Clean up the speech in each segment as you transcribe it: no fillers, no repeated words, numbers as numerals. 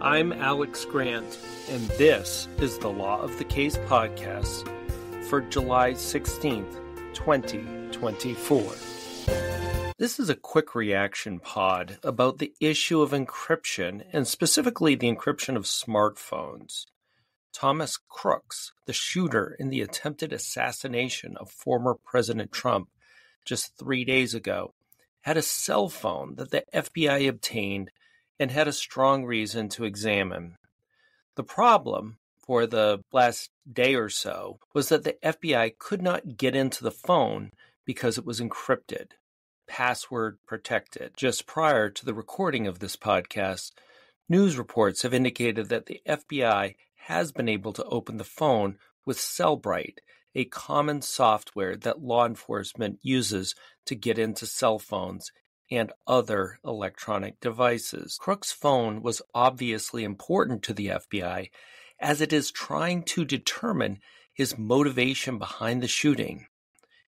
I'm Alex Grant, and this is the Law of the Case podcast for July 16th, 2024. This is a quick reaction pod about the issue of encryption, and specifically the encryption of smartphones. Thomas Crooks, the shooter in the attempted assassination of former President Trump just 3 days ago, had a cell phone that the FBI obtained and had a strong reason to examine. The problem for the last day or so was that the FBI could not get into the phone because it was encrypted, password protected. Just prior to the recording of this podcast, news reports have indicated that the FBI has been able to open the phone with Cellbrite, a common software that law enforcement uses to get into cell phones and other electronic devices. Crooks' phone was obviously important to the FBI as it is trying to determine his motivation behind the shooting.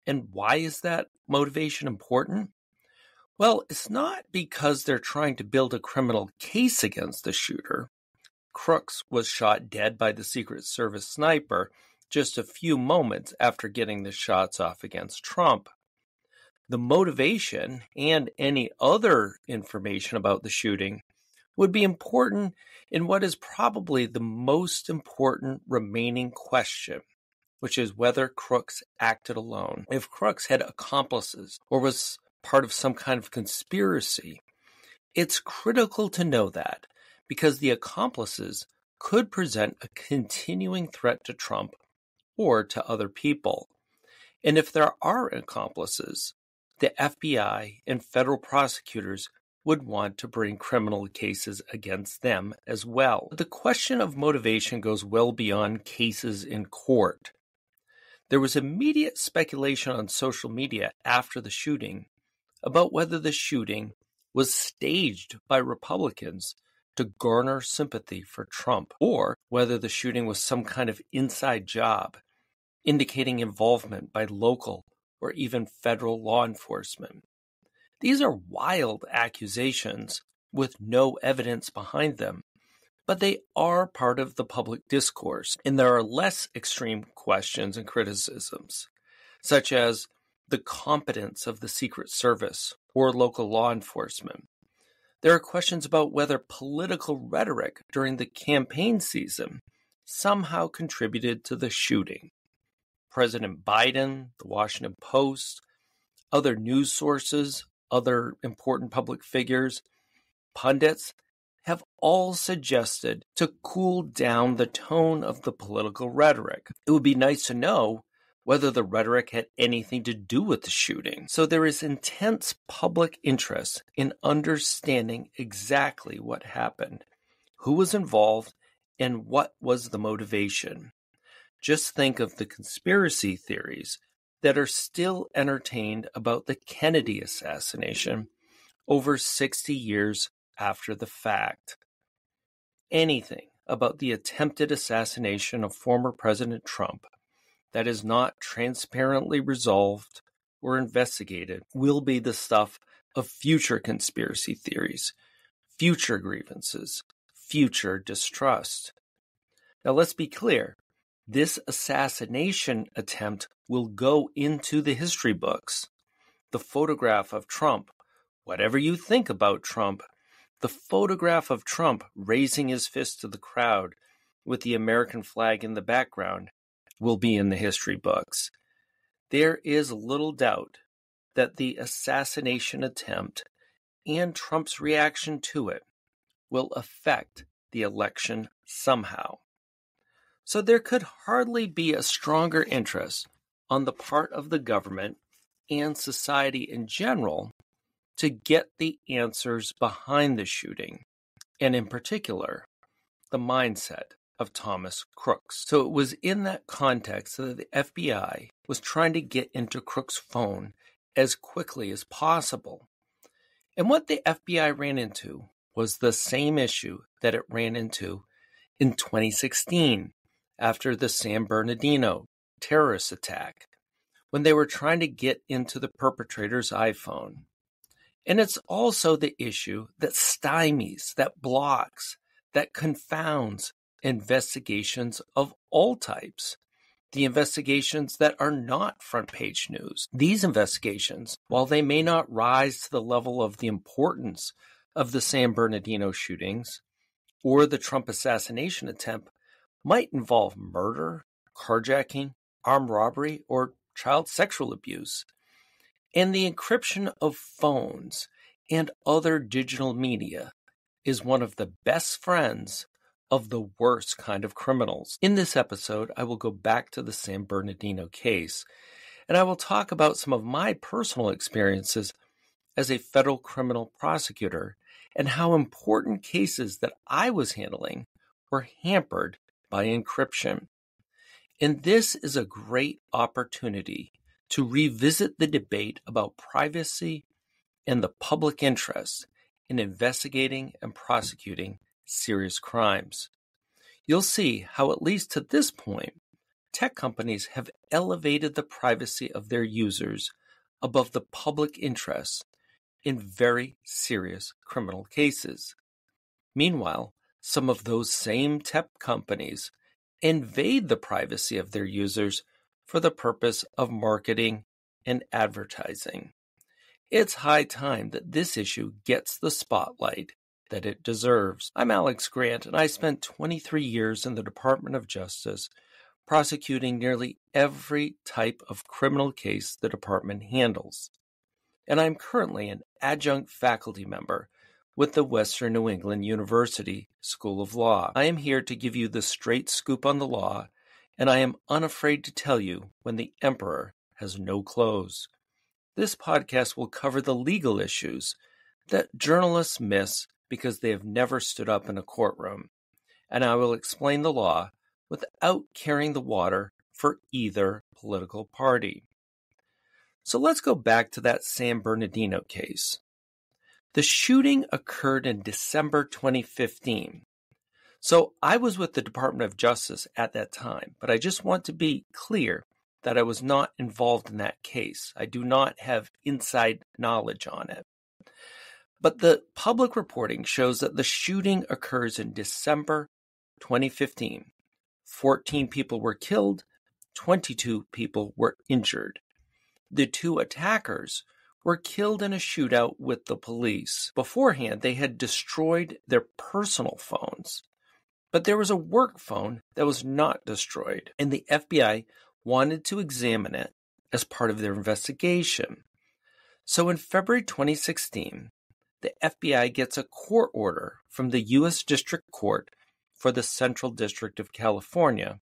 And why is that motivation important? Well, it's not because they're trying to build a criminal case against the shooter. Crooks was shot dead by the Secret Service sniper just a few moments after getting the shots off against Trump. The motivation and any other information about the shooting would be important in what is probably the most important remaining question, which is whether Crooks acted alone. If Crooks had accomplices or was part of some kind of conspiracy, it's critical to know that because the accomplices could present a continuing threat to Trump or to other people. And if there are accomplices, the FBI and federal prosecutors would want to bring criminal cases against them as well. The question of motivation goes well beyond cases in court. There was immediate speculation on social media after the shooting about whether the shooting was staged by Republicans to garner sympathy for Trump, or whether the shooting was some kind of inside job, indicating involvement by local or even federal law enforcement. These are wild accusations with no evidence behind them, but they are part of the public discourse, and there are less extreme questions and criticisms, such as the competence of the Secret Service or local law enforcement. There are questions about whether political rhetoric during the campaign season somehow contributed to the shooting. President Biden, the Washington Post, other news sources, other important public figures, pundits have all suggested to cool down the tone of the political rhetoric. It would be nice to know whether the rhetoric had anything to do with the shooting. So there is intense public interest in understanding exactly what happened, who was involved, and what was the motivation. Just think of the conspiracy theories that are still entertained about the Kennedy assassination over 60 years after the fact. Anything about the attempted assassination of former President Trump that is not transparently resolved or investigated will be the stuff of future conspiracy theories, future grievances, future distrust. Now let's be clear. This assassination attempt will go into the history books. The photograph of Trump, whatever you think about Trump, the photograph of Trump raising his fist to the crowd with the American flag in the background will be in the history books. There is little doubt that the assassination attempt and Trump's reaction to it will affect the election somehow. So there could hardly be a stronger interest on the part of the government and society in general to get the answers behind the shooting, and in particular, the mindset of Thomas Crooks. So it was in that context that the FBI was trying to get into Crooks' phone as quickly as possible. And what the FBI ran into was the same issue that it ran into in 2016 after the San Bernardino terrorist attack, when they were trying to get into the perpetrator's iPhone. And it's also the issue that stymies, that blocks, that confounds investigations of all types, the investigations that are not front page news. These investigations, while they may not rise to the level of the importance of the San Bernardino shootings or the Trump assassination attempt, might involve murder, carjacking, armed robbery, or child sexual abuse. And the encryption of phones and other digital media is one of the best friends of the worst kind of criminals. In this episode, I will go back to the San Bernardino case, and I will talk about some of my personal experiences as a federal criminal prosecutor and how important cases that I was handling were hampered by encryption. And this is a great opportunity to revisit the debate about privacy and the public interest in investigating and prosecuting serious crimes. You'll see how, at least to this point, tech companies have elevated the privacy of their users above the public interest in very serious criminal cases. Meanwhile, some of those same tech companies invade the privacy of their users for the purpose of marketing and advertising. It's high time that this issue gets the spotlight that it deserves. I'm Alex Grant, and I spent 23 years in the Department of Justice prosecuting nearly every type of criminal case the department handles. And I'm currently an adjunct faculty member with the Western New England University School of Law. I am here to give you the straight scoop on the law, and I am unafraid to tell you when the emperor has no clothes. This podcast will cover the legal issues that journalists miss because they have never stood up in a courtroom, and I will explain the law without carrying the water for either political party. So let's go back to that San Bernardino case. The shooting occurred in December 2015. So I was with the Department of Justice at that time, but I just want to be clear that I was not involved in that case. I do not have inside knowledge on it. But the public reporting shows that the shooting occurs in December 2015. 14 people were killed, 22 people were injured. The two attackers were killed in a shootout with the police. Beforehand, they had destroyed their personal phones. But there was a work phone that was not destroyed, and the FBI wanted to examine it as part of their investigation. So in February 2016, the FBI gets a court order from the U.S. District Court for the Central District of California,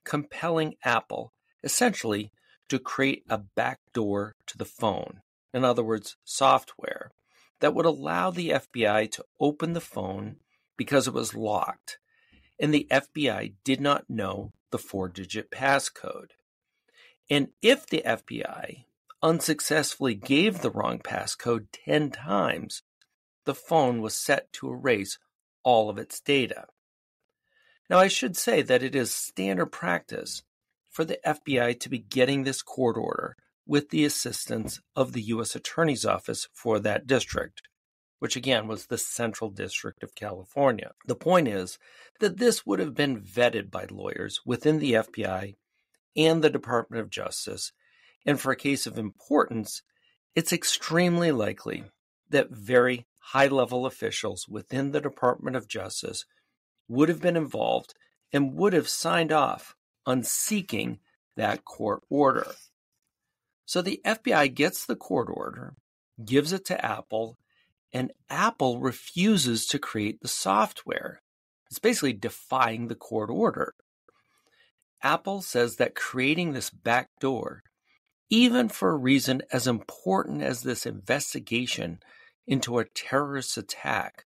compelling Apple, essentially, to create a backdoor to the phone. In other words, software that would allow the FBI to open the phone because it was locked, and the FBI did not know the 4-digit passcode. And if the FBI unsuccessfully gave the wrong passcode 10 times, the phone was set to erase all of its data. Now, I should say that it is standard practice for the FBI to be getting this court order with the assistance of the U.S. Attorney's Office for that district, which again was the Central District of California. The point is that this would have been vetted by lawyers within the FBI and the Department of Justice, and for a case of importance, it's extremely likely that very high-level officials within the Department of Justice would have been involved and would have signed off on seeking that court order. So the FBI gets the court order, gives it to Apple, and Apple refuses to create the software. It's basically defying the court order. Apple says that creating this backdoor, even for a reason as important as this investigation into a terrorist attack,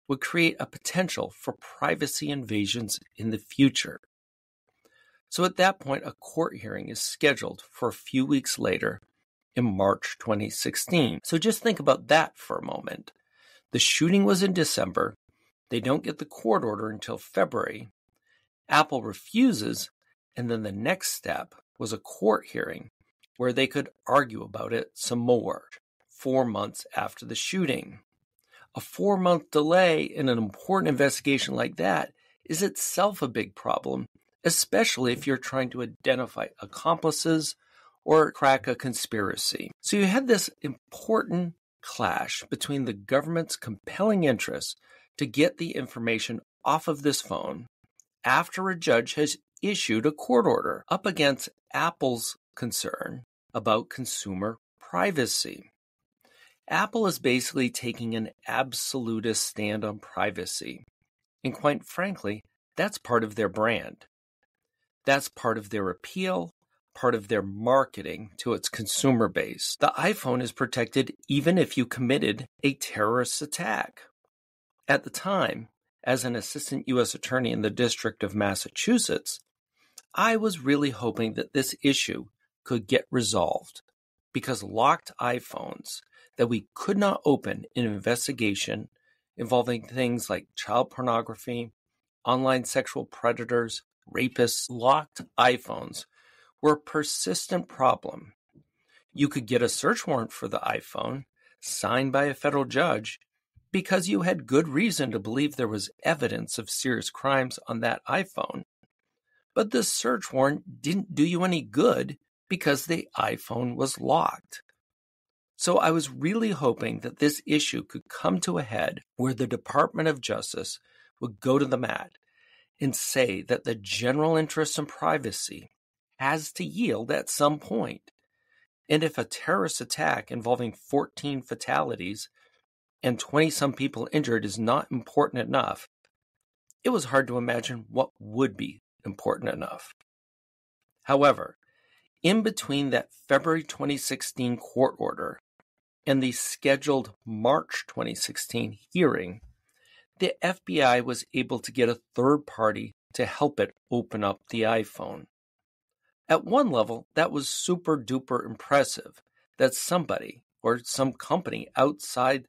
would create a potential for privacy invasions in the future. So at that point, a court hearing is scheduled for a few weeks later in March 2016. So just think about that for a moment. The shooting was in December. They don't get the court order until February. Apple refuses, and then the next step was a court hearing where they could argue about it some more 4 months after the shooting. A 4-month delay in an important investigation like that is itself a big problem, especially if you're trying to identify accomplices or crack a conspiracy. So you had this important clash between the government's compelling interest to get the information off of this phone after a judge has issued a court order up against Apple's concern about consumer privacy. Apple is basically taking an absolutist stand on privacy. And quite frankly, that's part of their brand. That's part of their appeal, part of their marketing to its consumer base. The iPhone is protected even if you committed a terrorist attack. At the time, as an assistant U.S. attorney in the District of Massachusetts, I was really hoping that this issue could get resolved because locked iPhones that we could not open in an investigation involving things like child pornography, online sexual predators, rapists, locked iPhones were a persistent problem. You could get a search warrant for the iPhone signed by a federal judge because you had good reason to believe there was evidence of serious crimes on that iPhone. But the search warrant didn't do you any good because the iPhone was locked. So I was really hoping that this issue could come to a head where the Department of Justice would go to the mat and say that the general interest in privacy has to yield at some point. And if a terrorist attack involving 14 fatalities and 20-some people injured is not important enough, it was hard to imagine what would be important enough. However, in between that February 2016 court order and the scheduled March 2016 hearing, the FBI was able to get a third party to help it open up the iPhone. At one level, that was super duper impressive that somebody or some company outside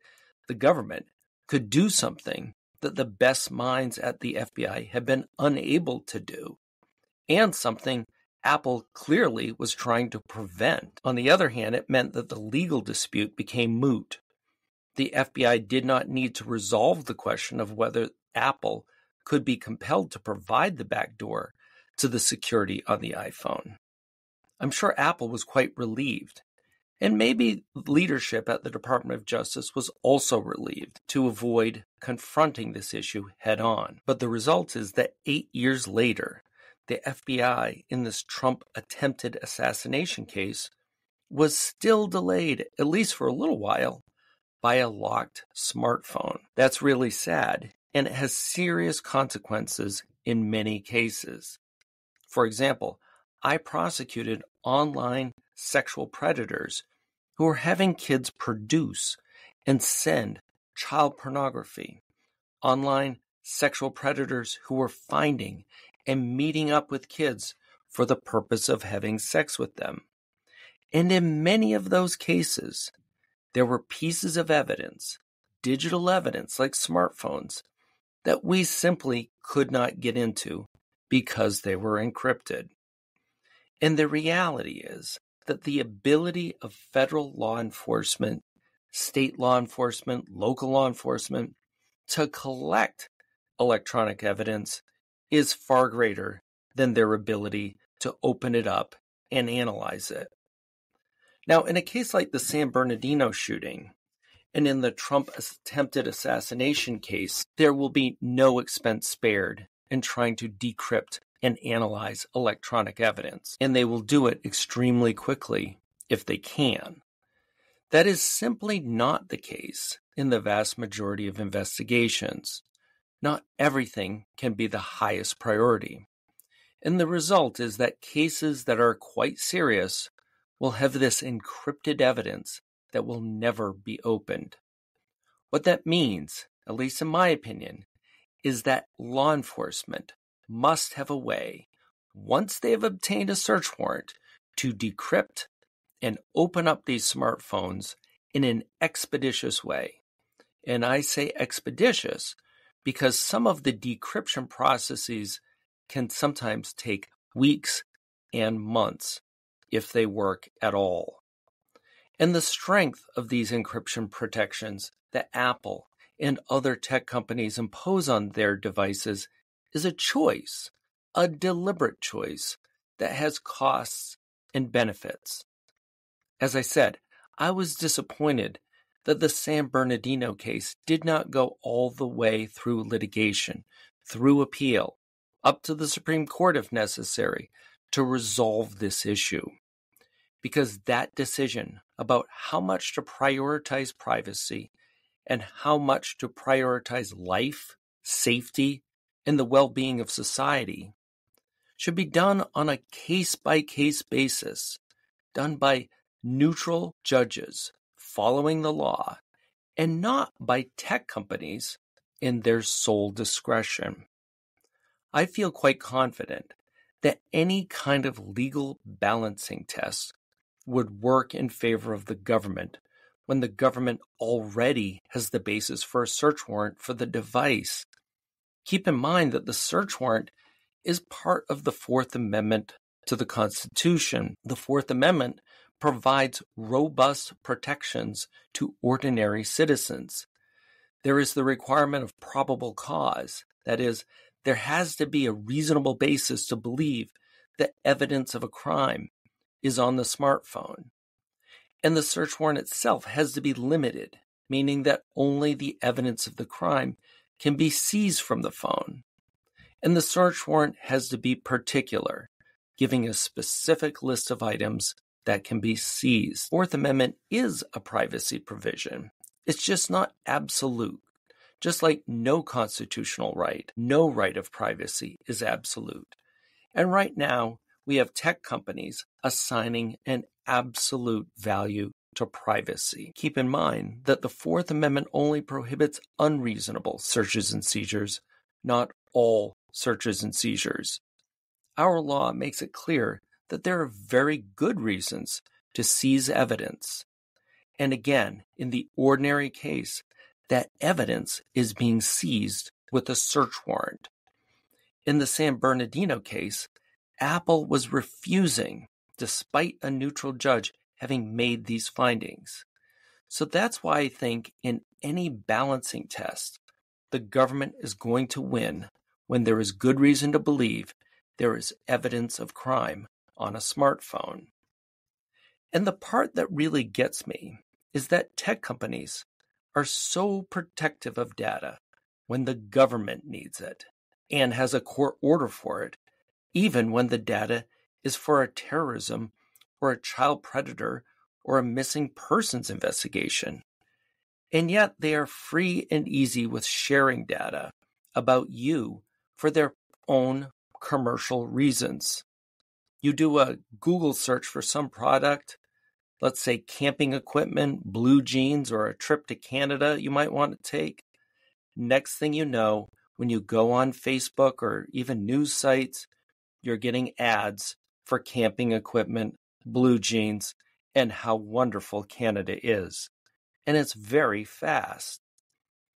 the government could do something that the best minds at the FBI had been unable to do, and something Apple clearly was trying to prevent. On the other hand, it meant that the legal dispute became moot. The FBI did not need to resolve the question of whether Apple could be compelled to provide the backdoor to the security on the iPhone. I'm sure Apple was quite relieved, and maybe leadership at the Department of Justice was also relieved to avoid confronting this issue head on. But the result is that 8 years later, the FBI in this Trump attempted assassination case was still delayed, at least for a little while, by a locked smartphone. That's really sad, and it has serious consequences in many cases. For example, I prosecuted online sexual predators who were having kids produce and send child pornography, online sexual predators who were finding and meeting up with kids for the purpose of having sex with them. And in many of those cases, there were pieces of evidence, digital evidence like smartphones, that we simply could not get into because they were encrypted. And the reality is that the ability of federal law enforcement, state law enforcement, local law enforcement to collect electronic evidence is far greater than their ability to open it up and analyze it. Now, in a case like the San Bernardino shooting, and in the Trump attempted assassination case, there will be no expense spared in trying to decrypt and analyze electronic evidence, and they will do it extremely quickly if they can. That is simply not the case in the vast majority of investigations. Not everything can be the highest priority. And the result is that cases that are quite serious will have this encrypted evidence that will never be opened. What that means, at least in my opinion, is that law enforcement must have a way, once they have obtained a search warrant, to decrypt and open up these smartphones in an expeditious way. And I say expeditious because some of the decryption processes can sometimes take weeks and months if they work at all. And the strength of these encryption protections that Apple and other tech companies impose on their devices is a choice, a deliberate choice that has costs and benefits. As I said, I was disappointed that the San Bernardino case did not go all the way through litigation, through appeal, up to the Supreme Court if necessary, to resolve this issue. Because that decision about how much to prioritize privacy and how much to prioritize life, safety, and the well-being of society should be done on a case-by-case basis, done by neutral judges following the law, and not by tech companies in their sole discretion. I feel quite confident that any kind of legal balancing test would work in favor of the government when the government already has the basis for a search warrant for the device. Keep in mind that the search warrant is part of the Fourth Amendment to the Constitution. The Fourth Amendment provides robust protections to ordinary citizens. There is the requirement of probable cause. That is, there has to be a reasonable basis to believe that evidence of a crime is on the smartphone. And the search warrant itself has to be limited, meaning that only the evidence of the crime can be seized from the phone. And the search warrant has to be particular, giving a specific list of items that can be seized. Fourth Amendment is a privacy provision. It's just not absolute. Just like no constitutional right, no right of privacy is absolute. And right now, we have tech companies assigning an absolute value to privacy. Keep in mind that the Fourth Amendment only prohibits unreasonable searches and seizures, not all searches and seizures. Our law makes it clear that there are very good reasons to seize evidence. And again, in the ordinary case, that evidence is being seized with a search warrant. In the San Bernardino case, Apple was refusing, despite a neutral judge having made these findings. So that's why I think in any balancing test, the government is going to win when there is good reason to believe there is evidence of crime on a smartphone. And the part that really gets me is that tech companies are so protective of data when the government needs it and has a court order for it, even when the data is for a terrorism or a child predator or a missing persons investigation. And yet they are free and easy with sharing data about you for their own commercial reasons. You do a Google search for some product, let's say camping equipment, blue jeans, or a trip to Canada you might want to take. Next thing you know, when you go on Facebook or even news sites, you're getting ads for camping equipment, blue jeans, and how wonderful Canada is. And it's very fast.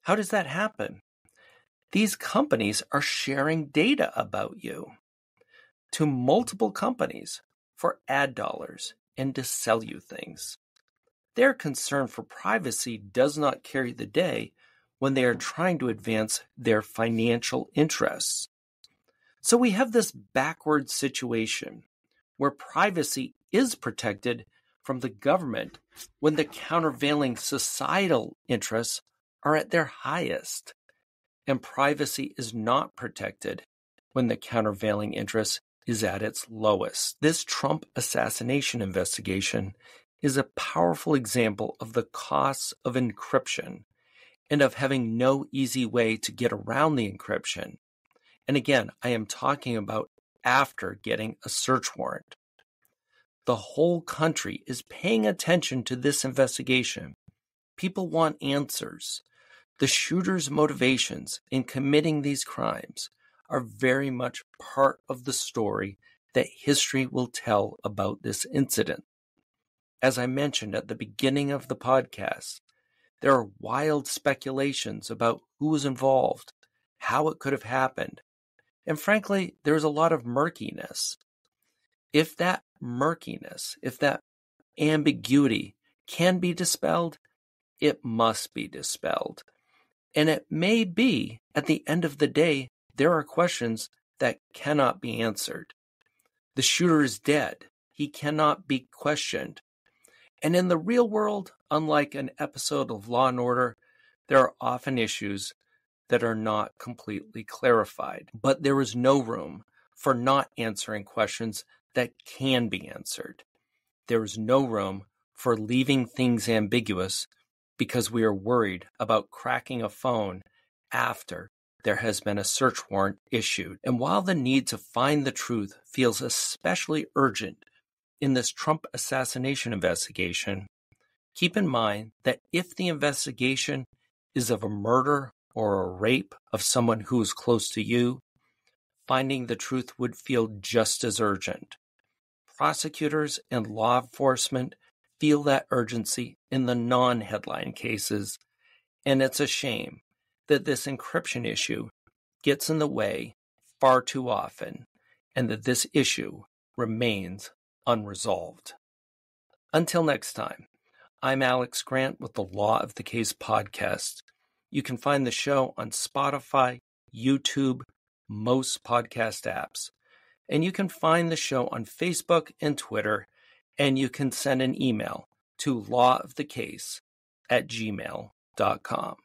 How does that happen? These companies are sharing data about you to multiple companies for ad dollars and to sell you things. Their concern for privacy does not carry the day when they are trying to advance their financial interests. So we have this backward situation where privacy is protected from the government when the countervailing societal interests are at their highest, and privacy is not protected when the countervailing interest is at its lowest. This Trump assassination investigation is a powerful example of the costs of encryption and of having no easy way to get around the encryption. And again, I am talking about after getting a search warrant. The whole country is paying attention to this investigation. People want answers. The shooter's motivations in committing these crimes are very much part of the story that history will tell about this incident. As I mentioned at the beginning of the podcast, there are wild speculations about who was involved, how it could have happened, and frankly, there's a lot of murkiness. If that murkiness, if that ambiguity can be dispelled, it must be dispelled. And it may be, at the end of the day, there are questions that cannot be answered. The shooter is dead. He cannot be questioned. And in the real world, unlike an episode of Law and Order, there are often issues that are not completely clarified. But there is no room for not answering questions that can be answered. There is no room for leaving things ambiguous because we are worried about cracking a phone after there has been a search warrant issued. And while the need to find the truth feels especially urgent in this Trump assassination investigation, keep in mind that if the investigation is of a murder or a rape of someone who is close to you, finding the truth would feel just as urgent. Prosecutors and law enforcement feel that urgency in the non-headline cases, and it's a shame that this encryption issue gets in the way far too often, and that this issue remains unresolved. Until next time, I'm Alex Grant with the Law of the Case podcast. You can find the show on Spotify, YouTube, most podcast apps. And you can find the show on Facebook and Twitter, and you can send an email to lawofthecase@gmail.com.